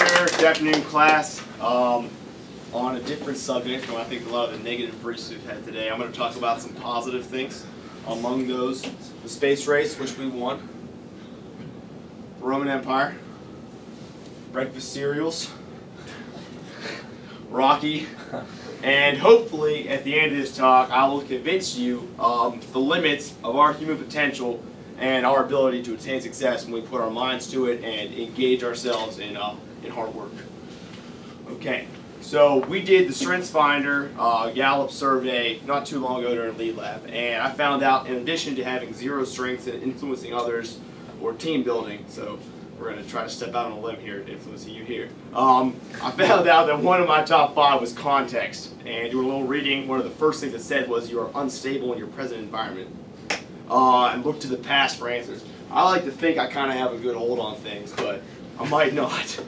Good afternoon, class. On a different subject from I think a lot of the negative briefs we've had today, I'm going to talk about some positive things. Among those, the space race, which we won, the Roman Empire, breakfast cereals, Rocky, and hopefully at the end of this talk I will convince you the limits of our human potential and our ability to attain success when we put our minds to it and engage ourselves in hard work. Okay, so we did the Strengths Finder Gallup survey not too long ago during Lead Lab, and I found out in addition to having zero strengths and influencing others or team building, so we're going to try to step out on a limb here, influencing you here. I found out that one of my top 5 was context, and doing a little reading, one of the first things it said was you are unstable in your present environment. And look to the past for answers. I like to think I kind of have a good hold on things, but I might not.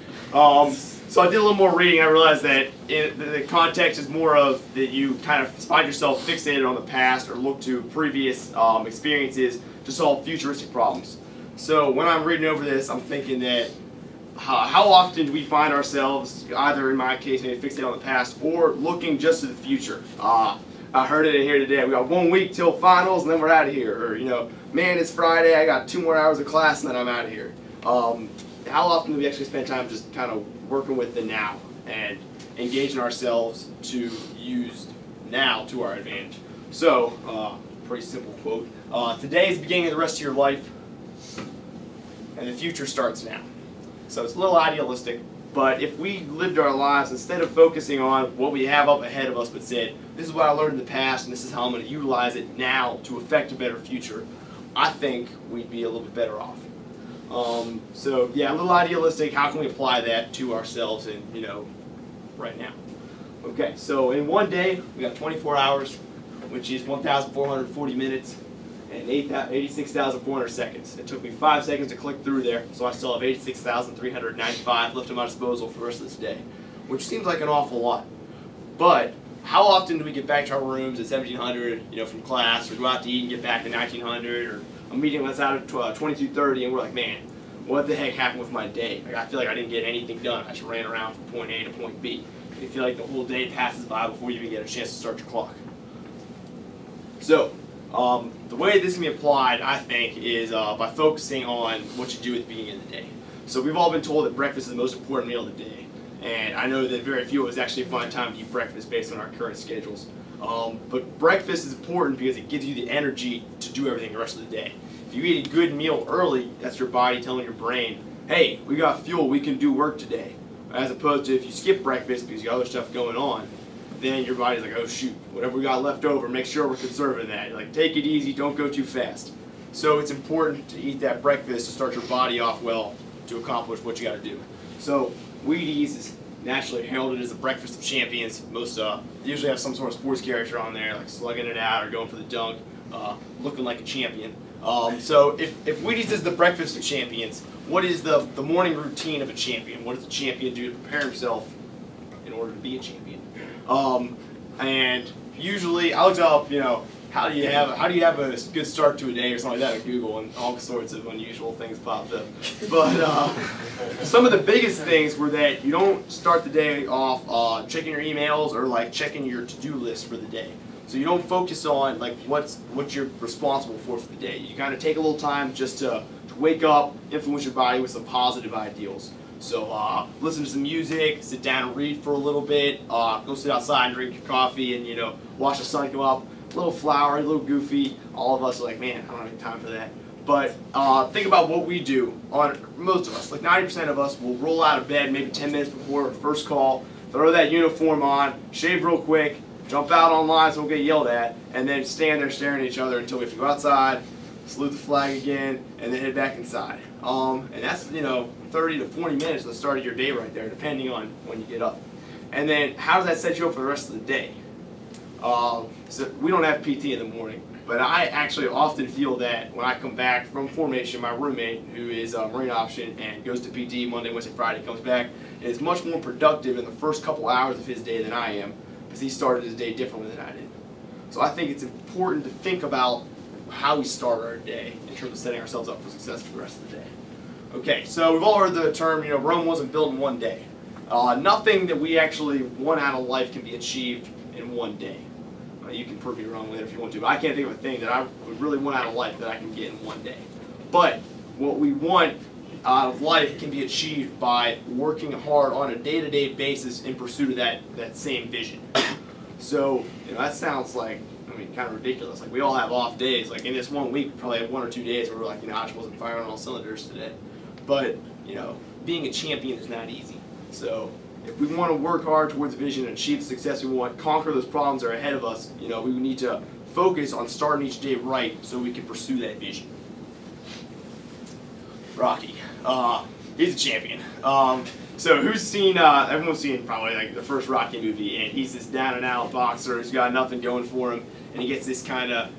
So I did a little more reading. I realized that the context is more of that you kind of find yourself fixated on the past or look to previous experiences to solve futuristic problems. So when I'm reading over this, I'm thinking that how often do we find ourselves, either in my case, maybe fixated on the past or looking just to the future? I heard it in here today. We got 1 week till finals and then we're out of here. Or, you know, man, it's Friday, I got 2 more hours of class and then I'm out of here. How often do we actually spend time just kind of working with the now and engaging ourselves to use now to our advantage? So, pretty simple quote. Today is the beginning of the rest of your life and the future starts now. So it's a little idealistic, but if we lived our lives instead of focusing on what we have up ahead of us but said, this is what I learned in the past and this is how I'm going to utilize it now to affect a better future, I think we'd be a little bit better off. So yeah, a little idealistic. How can we apply that to ourselves and, you know, right now? Okay, so in one day we got 24 hours, which is 1,440 minutes and 86,400 seconds. It took me 5 seconds to click through there, so I still have 86,395 left at my disposal for the rest of this day, which seems like an awful lot. But how often do we get back to our rooms at 1700, you know, from class, or go out to eat and get back at 1900, or a meeting that's out at 22:30, and we're like, man, what the heck happened with my day? Like, I feel like I didn't get anything done. I just ran around from point A to point B. You feel like the whole day passes by before you even get a chance to start your clock. So, the way this can be applied, I think, is by focusing on what you do at the beginning of the day. So we've all been told that breakfast is the most important meal of the day. And I know that very few of us actually find time to eat breakfast based on our current schedules. But breakfast is important because it gives you the energy to do everything the rest of the day. If you eat a good meal early, that's your body telling your brain, hey, we got fuel, we can do work today. As opposed to if you skip breakfast because you got other stuff going on, then your body's like, oh shoot, whatever we got left over, make sure we're conserving that. You're like, take it easy, don't go too fast. So it's important to eat that breakfast to start your body off well to accomplish what you got to do. So Wheaties is naturally heralded as the breakfast of champions. Most usually have some sort of sports character on there, like slugging it out or going for the dunk, looking like a champion. So if Wheaties is the breakfast of champions, what is the morning routine of a champion? What does a champion do to prepare himself in order to be a champion? And usually I looked up, you know, how do you have a good start to a day or something like that at Google, and all sorts of unusual things popped up. But some of the biggest things were that you don't start the day off checking your emails or like checking your to-do list for the day. So you don't focus on like what you're responsible for the day. You kind of take a little time just to wake up, influence your body with some positive ideals. So listen to some music, sit down and read for a little bit, go sit outside and drink your coffee and, you know, watch the sun come up. A little flowery, a little goofy. All of us are like, man, I don't have any time for that. But think about what we do. Most of us, like 90% of us, will roll out of bed maybe 10 minutes before our first call, throw that uniform on, shave real quick, jump out online so we'll get yelled at, and then stand there staring at each other until we have to go outside, salute the flag again, and then head back inside. And that's, you know, 30 to 40 minutes at the start of your day right there, depending on when you get up. And then how does that set you up for the rest of the day? So we don't have PT in the morning, but I actually often feel that when I come back from formation, my roommate, who is a Marine option and goes to PT Monday, Wednesday, Friday, comes back, and is much more productive in the first couple hours of his day than I am, because he started his day differently than I did. So I think it's important to think about how we start our day in terms of setting ourselves up for success for the rest of the day. Okay, so we've all heard the term, you know, Rome wasn't built in one day. Nothing that we actually want out of life can be achieved in one day. You can prove me wrong later if you want to, but I can't think of a thing that I would really want out of life that I can get in one day. But what we want out of life can be achieved by working hard on a day-to-day basis in pursuit of that same vision. So, that sounds like, kind of ridiculous. Like, we all have off days. Like, in this 1 week, we probably have 1 or 2 days where we're like, I just wasn't firing on all cylinders today. But, being a champion is not easy. So, if we want to work hard towards a vision and achieve the success we want, conquer those problems that are ahead of us, we need to focus on starting each day right so we can pursue that vision. Rocky. He's a champion. So who's seen, everyone's seen probably like the first Rocky movie, and he's this down and out boxer who's got nothing going for him, and he gets this kind of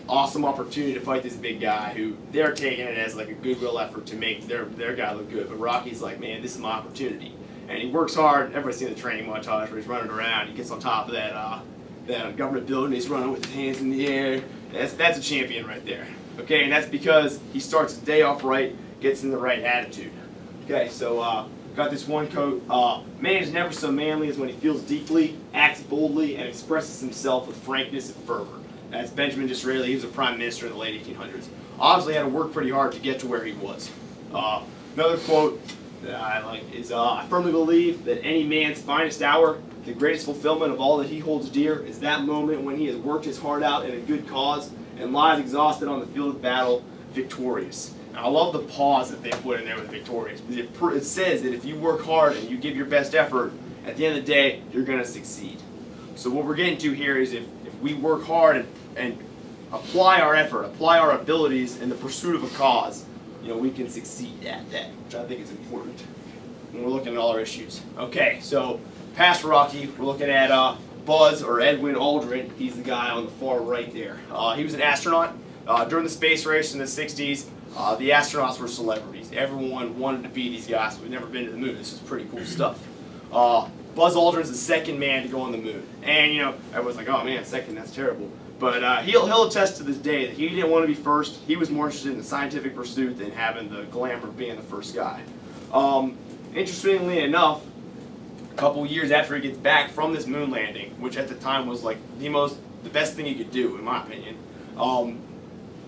awesome opportunity to fight this big guy who they're taking it as like a goodwill effort to make their guy look good. But Rocky's like, man, this is my opportunity. And he works hard. Everybody's seen the training montage where he's running around. He gets on top of that government building. He's running with his hands in the air. That's a champion right there. Okay, and that's because he starts his day off right, gets in the right attitude. Okay, so got this one quote. Man is never so manly as when he feels deeply, acts boldly, and expresses himself with frankness and fervor. That's Benjamin Disraeli. He was a prime minister in the late 1800s. Obviously had to work pretty hard to get to where he was. Another quote that I like is, I firmly believe that any man's finest hour, the greatest fulfillment of all that he holds dear, is that moment when he has worked his heart out in a good cause and lies exhausted on the field of battle, victorious. And I love the pause that they put in there with victorious, because it says that if you work hard and you give your best effort, at the end of the day, you're going to succeed. So what we're getting to here is if we work hard and apply our effort, apply our abilities in the pursuit of a cause, we can succeed at that, which I think is important when we're looking at all our issues. Okay, so past Rocky, we're looking at Buzz, or Edwin Aldrin. He's the guy on the far right there. He was an astronaut. During the space race in the 60s, the astronauts were celebrities. Everyone wanted to be these guys. We've never been to the moon. This is pretty cool stuff. Buzz Aldrin's the second man to go on the moon. And, everyone's like, oh man, second, that's terrible. But he'll attest to this day that he didn't want to be first. He was more interested in the scientific pursuit than having the glamour of being the first guy. Interestingly enough, a couple years after he gets back from this moon landing, which at the time was like the best thing he could do, in my opinion,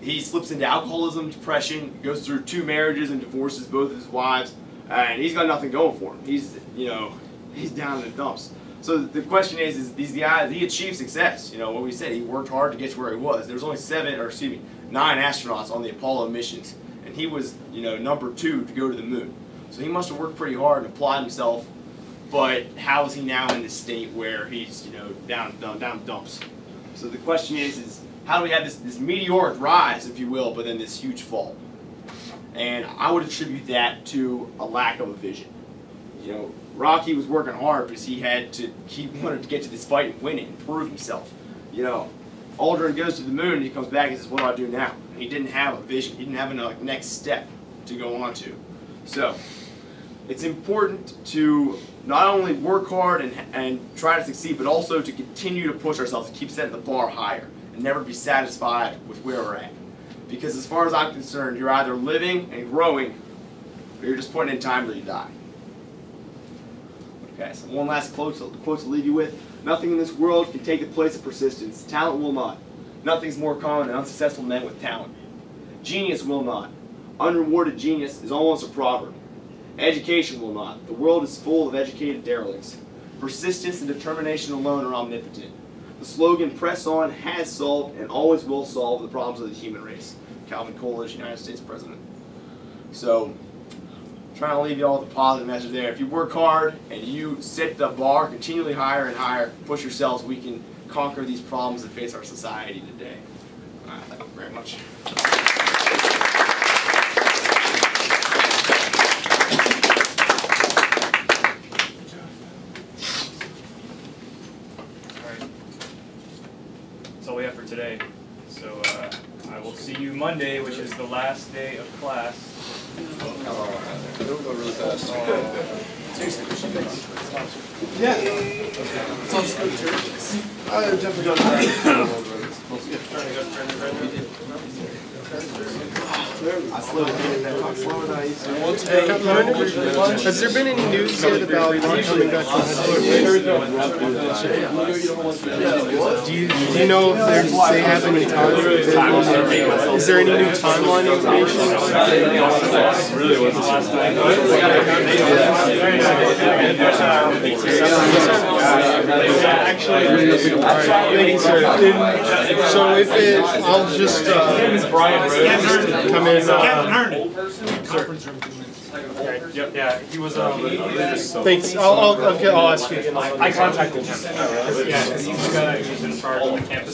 he slips into alcoholism, depression, goes through 2 marriages and divorces both of his wives, and he's got nothing going for him. He's down in the dumps. So the question is these guys, he achieved success. What we said, he worked hard to get to where he was. There was only 9 astronauts on the Apollo missions, and he was, number 2 to go to the moon. So he must have worked pretty hard and applied himself. But how is he now in this state where he's, down in the dumps? So the question is how do we have this meteoric rise, if you will, but then this huge fall? And I would attribute that to a lack of a vision. Rocky was working hard because he wanted to get to this fight and win it and prove himself. Aldrin goes to the moon and he comes back and says, what do I do now? And he didn't have a vision. He didn't have a next step to go on to. So it's important to not only work hard and try to succeed, but also to continue to push ourselves, to keep setting the bar higher and never be satisfied with where we're at. Because as far as I'm concerned, you're either living and growing, or you're just putting in time till you die. Okay, so one last quote to leave you with. Nothing in this world can take the place of persistence. Talent will not. Nothing's more common than unsuccessful men with talent. Genius will not. Unrewarded genius is almost a proverb. Education will not. The world is full of educated derelicts. Persistence and determination alone are omnipotent. The slogan, press on, has solved and always will solve the problems of the human race. Calvin Coolidge, United States President. So, trying to leave you all with a positive message there. If you work hard and you set the bar continually higher and higher, push yourselves, we can conquer these problems that face our society today. Thank you very much. That's all we have for today. So I will see you Monday, which is the last day of class. It'll go really fast. Yeah. So I'll just go to church. I definitely don't know. I slowed it down. Slower than I used to. Captain Leonard, has there been any news yet about Ron coming back from high school? Do you know if they have any time? Is there any new timeline information? Really was the last time. Thank you, sir. So if it, I'll just come in. Yeah, he was. Thanks. I'll ask you again. I contacted him. Yeah, he's the guy who's in charge of the campus.